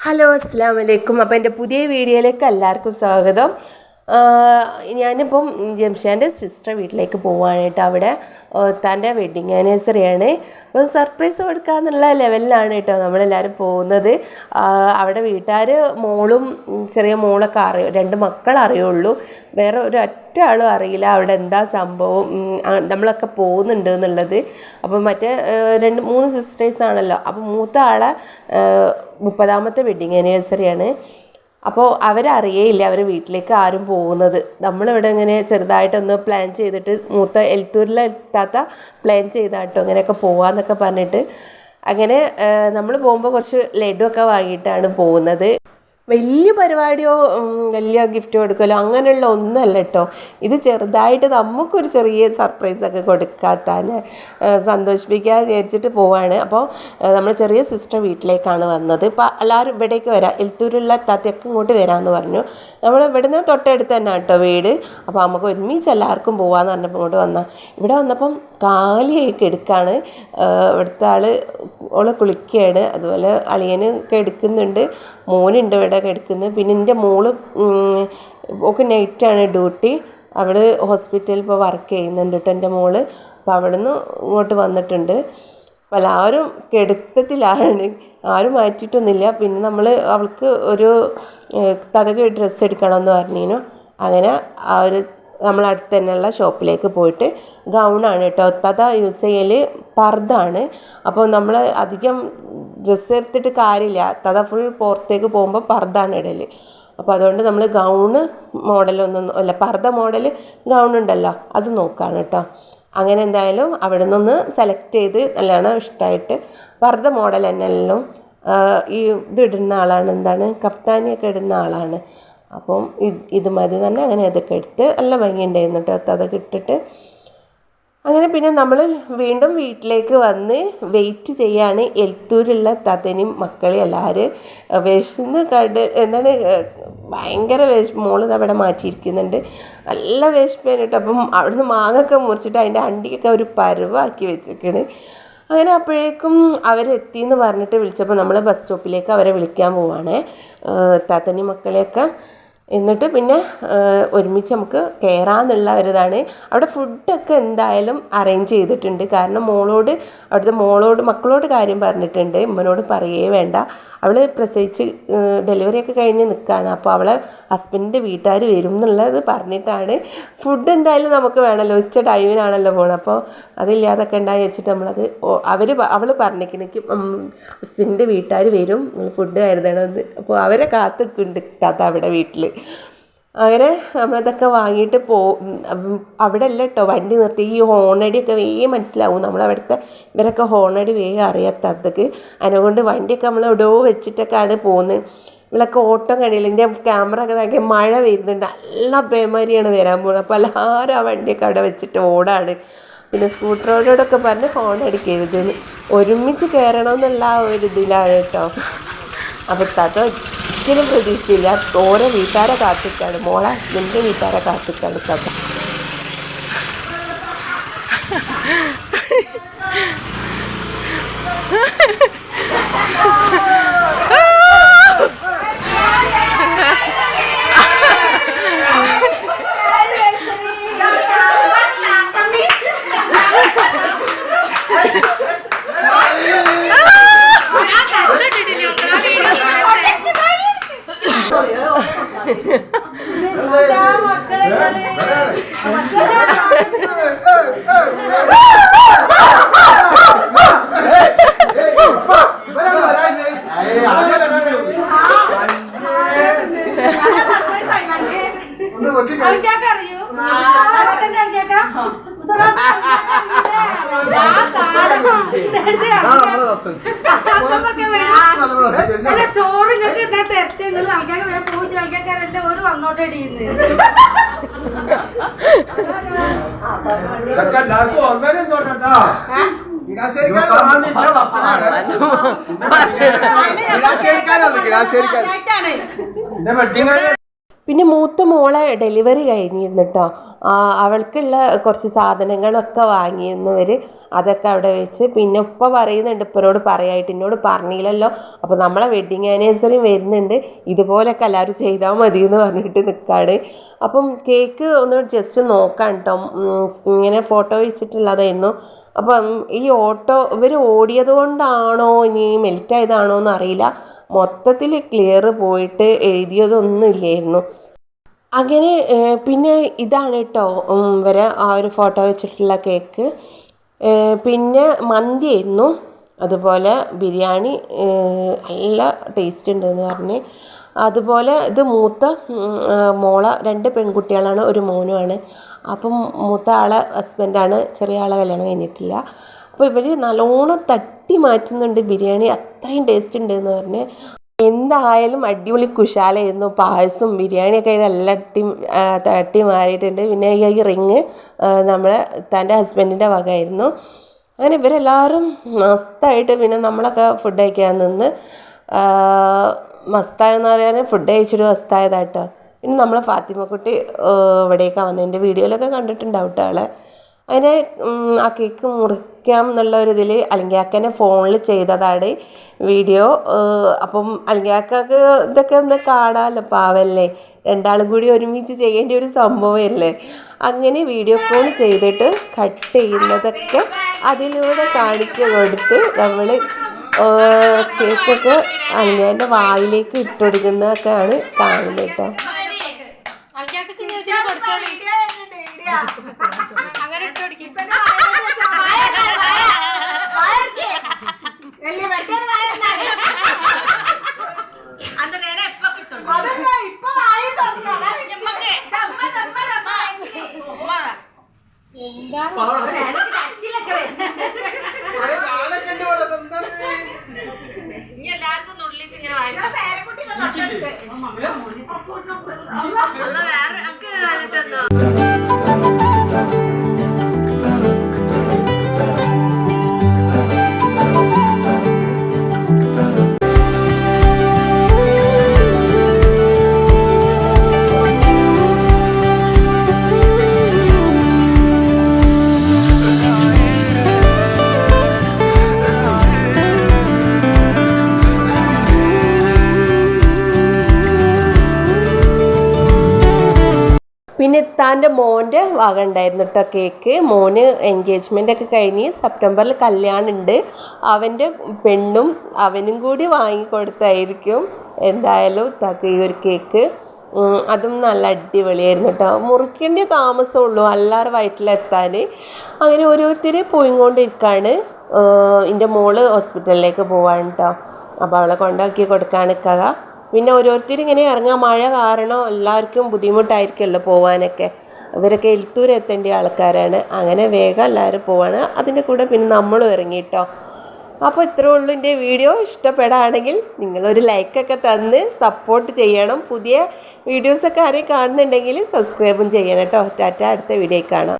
Hello അസ്സലാമു അലൈക്കും. അപ്പോൾ എൻ്റെ പുതിയ വീഡിയോയിലേക്ക് എല്ലാവർക്കും സ്വാഗതം. ഞാനിപ്പം ജംഷാൻ്റെ സിസ്റ്റർ വീട്ടിലേക്ക് പോവുകയാണ് കേട്ടോ. അവിടെ തൻ്റെ വെഡ്ഡിങ് ആനിവേഴ്സറിയാണ്. അപ്പോൾ സർപ്രൈസ് കൊടുക്കാന്നുള്ള ലെവലിലാണ് കേട്ടോ നമ്മളെല്ലാവരും പോകുന്നത്. അവിടെ വീട്ടുകാർ മോളും ചെറിയ മോളൊക്കെ അറിയും, 2 മക്കൾ അറിയുള്ളൂ, വേറെ ഒറ്റ ആളും അറിയില്ല അവിടെ എന്താ സംഭവം, നമ്മളൊക്കെ പോകുന്നുണ്ട് എന്നുള്ളത്. അപ്പം മറ്റേ 2-3 സിസ്റ്റേഴ്സാണല്ലോ. അപ്പോൾ മൂത്ത ആളെ 30ാമത്തെ വെഡ്ഡിങ് ആനിവേഴ്സറിയാണ്. അപ്പോൾ അവരറിയേയില്ല അവർ വീട്ടിലേക്ക് ആരും പോകുന്നത്. നമ്മളിവിടെ ഇങ്ങനെ ചെറുതായിട്ടൊന്ന് പ്ലാൻ ചെയ്തിട്ട് എൽത്തൂരിലെത്താത്ത പ്ലാൻ ചെയ്താട്ടോ അങ്ങനെയൊക്കെ പോവാന്നൊക്കെ പറഞ്ഞിട്ട് അങ്ങനെ നമ്മൾ പോകുമ്പോൾ കുറച്ച് ലഡു ഒക്കെ വാങ്ങിയിട്ടാണ് പോകുന്നത്. വലിയ പരിപാടിയോ വലിയ ഗിഫ്റ്റ് കൊടുക്കലോ അങ്ങനെയുള്ള ഒന്നുമല്ല കേട്ടോ. ഇത് ചെറുതായിട്ട് നമുക്കൊരു ചെറിയ സർപ്രൈസൊക്കെ കൊടുക്കാത്താനെ സന്തോഷിപ്പിക്കാൻ വിചാരിച്ചിട്ട് പോവാണ്. അപ്പോൾ നമ്മൾ ചെറിയ സിസ്റ്റർ വീട്ടിലേക്കാണ് വന്നത്. ഇപ്പോൾ എല്ലാവരും ഇവിടേക്ക് വരാം, എൽത്തൂരുള്ള താത്തയൊക്കെ ഇങ്ങോട്ട് വരാമെന്ന് പറഞ്ഞു. നമ്മൾ ഇവിടുന്ന് തൊട്ടടുത്ത് തന്നെ കേട്ടോ വീട്. അപ്പോൾ നമുക്ക് ഒരുമിച്ച് എല്ലാവർക്കും പോകാമെന്ന് പറഞ്ഞപ്പോൾ ഇങ്ങോട്ട് വന്നാൽ ഇവിടെ വന്നപ്പം കാലിയായിട്ട് എടുക്കുകയാണ്. ഇവിടുത്തെ ഓള് കുളിക്കുകയാണ്. അതുപോലെ അളിയന് ഒക്കെ എടുക്കുന്നുണ്ട്, മോനുണ്ട് ഇവിടെ എടുക്കുന്നത്. പിന്നെ എൻ്റെ മോള് ഒക്കെ നൈറ്റാണ് ഡ്യൂട്ടി, അവൾ ഹോസ്പിറ്റലിൽ ഇപ്പോൾ വർക്ക് ചെയ്യുന്നുണ്ട് കേട്ടോ എൻ്റെ മോള്. അപ്പോൾ അവിടെ നിന്ന് ഇങ്ങോട്ട് വന്നിട്ടുണ്ട്. അപ്പോൾ എല്ലാവരും കിടത്തത്തിലാണ്, ആരും മാറ്റിയിട്ടൊന്നുമില്ല. പിന്നെ നമ്മൾ അവൾക്ക് ഒരു തതക ഡ്രസ്സ് എടുക്കണമെന്ന് പറഞ്ഞിരുന്നു. അങ്ങനെ നമ്മളടുത്ത് തന്നെയുള്ള ഷോപ്പിലേക്ക് പോയിട്ട് ഗൗണാണ് കേട്ടോ. തത യൂസ് ചെയ്യൽ പർദ്ദാണ്. അപ്പോൾ നമ്മൾ അധികം ഡ്രസ്സ് എടുത്തിട്ട് കാര്യമില്ല, തത ഫുൾ പുറത്തേക്ക് പോകുമ്പോൾ പർദ്ദാണ് ഇടൽ. അപ്പോൾ അതുകൊണ്ട് നമ്മൾ ഗൗണ് മോഡലൊന്നും അല്ല, പർദ്ദ മോഡൽ ഗൗണുണ്ടല്ലോ അത് നോക്കുകയാണ് കേട്ടോ. അങ്ങനെ എന്തായാലും അവിടെ നിന്നൊന്ന് സെലക്ട് ചെയ്ത് നല്ലോണം ഇഷ്ടമായിട്ട് പർദ്ദ മോഡൽ തന്നെ എല്ലാം ഈ ഇടുന്ന ആളാണ്, എന്താണ് കഫ്താനിയൊക്കെ ഇടുന്ന ആളാണ്. അപ്പം ഇത് മതി തന്നെ. അങ്ങനെ അതൊക്കെ എടുത്ത് നല്ല ഭംഗിയുണ്ടായിരുന്നു കേട്ടോ അതൊക്കെ ഇട്ടിട്ട്. അങ്ങനെ പിന്നെ നമ്മൾ വീണ്ടും വീട്ടിലേക്ക് വന്ന് വെയിറ്റ് ചെയ്യാണ്. എൽത്തൂരുള്ള താത്തനെയും മക്കളെയും എല്ലാവരും വിശന്ന് ഭയങ്കര മോള് അവിടെ മാറ്റിയിരിക്കുന്നുണ്ട്, നല്ല വിശപ്പേന് കേട്ടോ. അപ്പം അവിടുന്ന് മാങ്ങൊക്കെ മുറിച്ചിട്ട് അതിൻ്റെ അണ്ടിയൊക്കെ ഒരു പരുവാക്കി വെച്ചിരിക്കണ്. അങ്ങനെ അപ്പോഴേക്കും അവരെത്തിയെന്ന് പറഞ്ഞിട്ട് വിളിച്ചപ്പോൾ നമ്മൾ ബസ് സ്റ്റോപ്പിലേക്ക് അവരെ വിളിക്കാൻ പോവാണ്, താത്തനെയും മക്കളെയൊക്കെ. എന്നിട്ട് പിന്നെ ഒരുമിച്ച് നമുക്ക് കയറാമെന്നുള്ള ഒരിതാണ്. അവിടെ ഫുഡൊക്കെ എന്തായാലും അറേഞ്ച് ചെയ്തിട്ടുണ്ട്. കാരണം മക്കളോട് കാര്യം പറഞ്ഞിട്ടുണ്ട്, ഉമ്മനോട് പറയേ വേണ്ട. അവൾ പ്രസവിച്ച് ഡെലിവറിയൊക്കെ കഴിഞ്ഞ് നിൽക്കുകയാണ്. അപ്പോൾ അവളെ ഹസ്ബൻഡിൻ്റെ വീട്ടുകാർ വരും എന്നുള്ളത് പറഞ്ഞിട്ടാണ്. ഫുഡ് എന്തായാലും നമുക്ക് വേണമല്ലോ, ഉച്ച ടൈമിനാണല്ലോ പോകണം. അപ്പോൾ അതില്ലാതൊക്കെ ഉണ്ടായി വെച്ചിട്ട് അവൾ പറഞ്ഞിരിക്കണേക്ക് ഹസ്ബൻഡിൻ്റെ വീട്ടുകാർ വരും, ഫുഡ് കരുതണമെന്ന്. അപ്പോൾ അവരെ കാത്തിക്കുണ്ടാത്ത അവിടെ വീട്ടിൽ. അങ്ങനെ നമ്മളിതൊക്കെ വാങ്ങിയിട്ട് അവിടെ അല്ല കേട്ടോ വണ്ടി നിർത്തി. ഈ ഹോണടിയൊക്കെ വേഗം മനസ്സിലാവും നമ്മളവിടുത്തെ ഇവരൊക്കെ ഹോണടി വേഗം അറിയാത്തതൊക്കെ. അതിനെക്കൊണ്ട് വണ്ടിയൊക്കെ നമ്മൾ എവിടെയോ വെച്ചിട്ടൊക്കെയാണ് പോകുന്നത്. ഇവളൊക്കെ ഓട്ടം കഴിയില്ല. എൻ്റെ ക്യാമറ ഒക്കെ നോക്കി മഴ വരുന്നുണ്ട്, നല്ല പേമാരിയാണ് വരാൻ പോകുന്നത്. അപ്പോൾ എല്ലാവരും ആ വണ്ടിയൊക്കെ അവിടെ വെച്ചിട്ട് ഓടാണ്. പിന്നെ സ്കൂട്ടറോടൊക്കെ പറഞ്ഞ് ഹോൺ അടിക്കരുതെന്ന്, ഒരുമിച്ച് കയറണമെന്നുള്ള ആ ഒരു ഇതിലാണ് കേട്ടോ. അപ്പോൾ അത് ഒരിക്കലും പ്രതീക്ഷിച്ചില്ല. ഓരോ വീട്ടുകാരെ കാത്തിക്കാണ്, മോളെ ഹസ്ബൻഡിൻ്റെ വീട്ടുകാരെ കാത്തിക്കാണ് കഥ. ചോറിങ്ങൊക്കെ എന്താ തെരച്ചുള്ളത് ആൾക്കാർ വരെ പോയിച്ച് ആൾക്കാരെല്ലാം ഒരു വന്നോട്ടടിയുന്നത്. പിന്നെ മൂത്ത മോളെ ഡെലിവറി കഴിഞ്ഞിരുന്നു കേട്ടോ. അവൾക്കുള്ള കുറച്ച് സാധനങ്ങളൊക്കെ വാങ്ങിയിരുന്നവർ അതൊക്കെ അവിടെ വെച്ച്. പിന്നെ ഉപ്പ പറയുന്നുണ്ട്, ഉപ്പനോട് പറയായിട്ട് എന്നോട് പറഞ്ഞില്ലല്ലോ, അപ്പോൾ നമ്മളെ വെഡ്ഡിങ് ആനിവേഴ്സറി വരുന്നുണ്ട്, ഇതുപോലൊക്കെ എല്ലാവരും ചെയ്താൽ മതി എന്ന് പറഞ്ഞിട്ട് നിൽക്കുകയാണ്. അപ്പം കേക്ക് ഒന്ന് ജസ്റ്റ് നോക്കാം കേട്ടോ. ഇങ്ങനെ ഫോട്ടോ വെച്ചിട്ടുള്ളതായിരുന്നു. അപ്പം ഈ ഇവർ ഓടിയത് കൊണ്ടാണോ ഇനി മെൽറ്റായതാണോ എന്നറിയില്ല, മൊത്തത്തിൽ ക്ലിയർ പോയിട്ട് എഴുതിയതൊന്നും ഇല്ലായിരുന്നു. അങ്ങനെ പിന്നെ ഇതാണ് കേട്ടോ ഇവരെ ആ ഒരു ഫോട്ടോ വെച്ചിട്ടുള്ള കേക്ക്. പിന്നെ മന്തിയായിരുന്നു, അതുപോലെ ബിരിയാണി നല്ല ടേസ്റ്റ് ഉണ്ടെന്ന് പറഞ്ഞ്. അതുപോലെ ഇത് മൂത്ത മോളെ 2 പെൺകുട്ടികളാണ്, ഒരു മോനുമാണ്. അപ്പം മൂത്ത ആളെ ഹസ്ബൻഡാണ്, ചെറിയ ആളെ കല്യാണം കഴിഞ്ഞിട്ടില്ല. അപ്പോൾ ഇവർ നല്ലോണം തട്ടി മാറ്റുന്നുണ്ട് ബിരിയാണി, അത്രയും ടേസ്റ്റ് ഉണ്ടെന്ന് പറഞ്ഞ്. എന്തായാലും അടിപൊളി കുശാലായിരുന്നു. പായസം ബിരിയാണിയൊക്കെ നല്ല തട്ടി മാറിയിട്ടുണ്ട്. പിന്നെ ഈ റിങ് നമ്മളെ തൻ്റെ ഹസ്ബൻഡിൻ്റെ വകയായിരുന്നു. അങ്ങനെ ഇവരെല്ലാവരും മസ്തായിട്ട് പിന്നെ നമ്മളൊക്കെ ഫുഡ് കഴിക്കാൻ നിന്ന്. മസ്തായെന്ന് പറയാൻ ഫുഡ് കഴിച്ചിട്ട് മസ്തായതാട്ടോ. പിന്നെ നമ്മളെ ഫാത്തിമക്കുട്ടി ഇവിടേക്കാണ് വന്നത്, എൻ്റെ വീഡിയോയിലൊക്കെ കണ്ടിട്ടുണ്ടാവും കേട്ടോ ആളെ. അങ്ങനെ ആ കേക്ക് മുറിക്കാം എന്നുള്ള ഒരു ഇതിൽ അലിങ്കാക്കനെ ഫോണിൽ ചെയ്തതാണ് വീഡിയോ. അപ്പം അലിങ്കാക്കക്ക് ഇതൊക്കെ ഒന്ന് കാണാമല്ലോ, പാവല്ലേ, രണ്ടാളും കൂടി ഒരുമിച്ച് ചെയ്യേണ്ട ഒരു സംഭവമല്ലേ. അങ്ങനെ വീഡിയോ കോൾ ചെയ്തിട്ട് കട്ട് ചെയ്യുന്നതൊക്കെ അതിലൂടെ കാണിച്ചു കൊടുത്ത് നമ്മൾ കേക്കൊക്കെ അലിങ്കാൻ്റെ വായിലേക്ക് ഇട്ടുകൊടുക്കുന്നതൊക്കെയാണ് കാണുന്നത് കേട്ടോ. എല്ലാവർക്കും നുള്ളിട്ട് ഇങ്ങനെ വേറെ പിന്നെ താൻ്റെ മോൻ്റെ വക ഉണ്ടായിരുന്നു കേട്ടോ കേക്ക്. മോന് എൻഗേജ്മെൻ്റ് ഒക്കെ കഴിഞ്ഞ് സെപ്റ്റംബറിൽ കല്യാണം ഉണ്ട്. അവൻ്റെ പെണ്ണും അവനും കൂടി വാങ്ങിക്കൊടുത്തായിരിക്കും എന്തായാലും ഈ ഒരു കേക്ക്. അതും നല്ല അടിപൊളിയായിരുന്നു കേട്ടോ. മുറിക്കേണ്ട താമസമുള്ളൂ എല്ലാവരുടെ വയറ്റിലെത്താൻ. അങ്ങനെ ഓരോരുത്തർ പോയിക്കൊണ്ടിരിക്കുകയാണ്. എൻ്റെ മോള് ഹോസ്പിറ്റലിലേക്ക് പോവാണ് കേട്ടോ. അപ്പോൾ അവളെ കൊണ്ടാക്കി കൊടുക്കാൻ നിൽക്കുക. പിന്നെ ഓരോരുത്തരും ഇങ്ങനെ ഇറങ്ങാൻ, മഴ കാരണം എല്ലാവർക്കും ബുദ്ധിമുട്ടായിരിക്കുമല്ലോ പോകാനൊക്കെ. ഇവരൊക്കെ എൽത്തൂർ എത്തേണ്ട ആൾക്കാരാണ്. അങ്ങനെ വേഗം എല്ലാവരും പോവാണ്. അതിൻ്റെ കൂടെ പിന്നെ നമ്മളും ഇറങ്ങിയിട്ടോ. അപ്പോൾ ഇത്രേ ഉള്ളൂ എൻ്റെ വീഡിയോ. ഇഷ്ടപ്പെടുകയാണെങ്കിൽ നിങ്ങളൊരു ലൈക്കൊക്കെ തന്ന് സപ്പോർട്ട് ചെയ്യണം. പുതിയ വീഡിയോസൊക്കെ ആരെയും കാണുന്നുണ്ടെങ്കിൽ സബ്സ്ക്രൈബും ചെയ്യണം കേട്ടോ. ടാറ്റ, അടുത്ത വീഡിയോയിൽ കാണാം.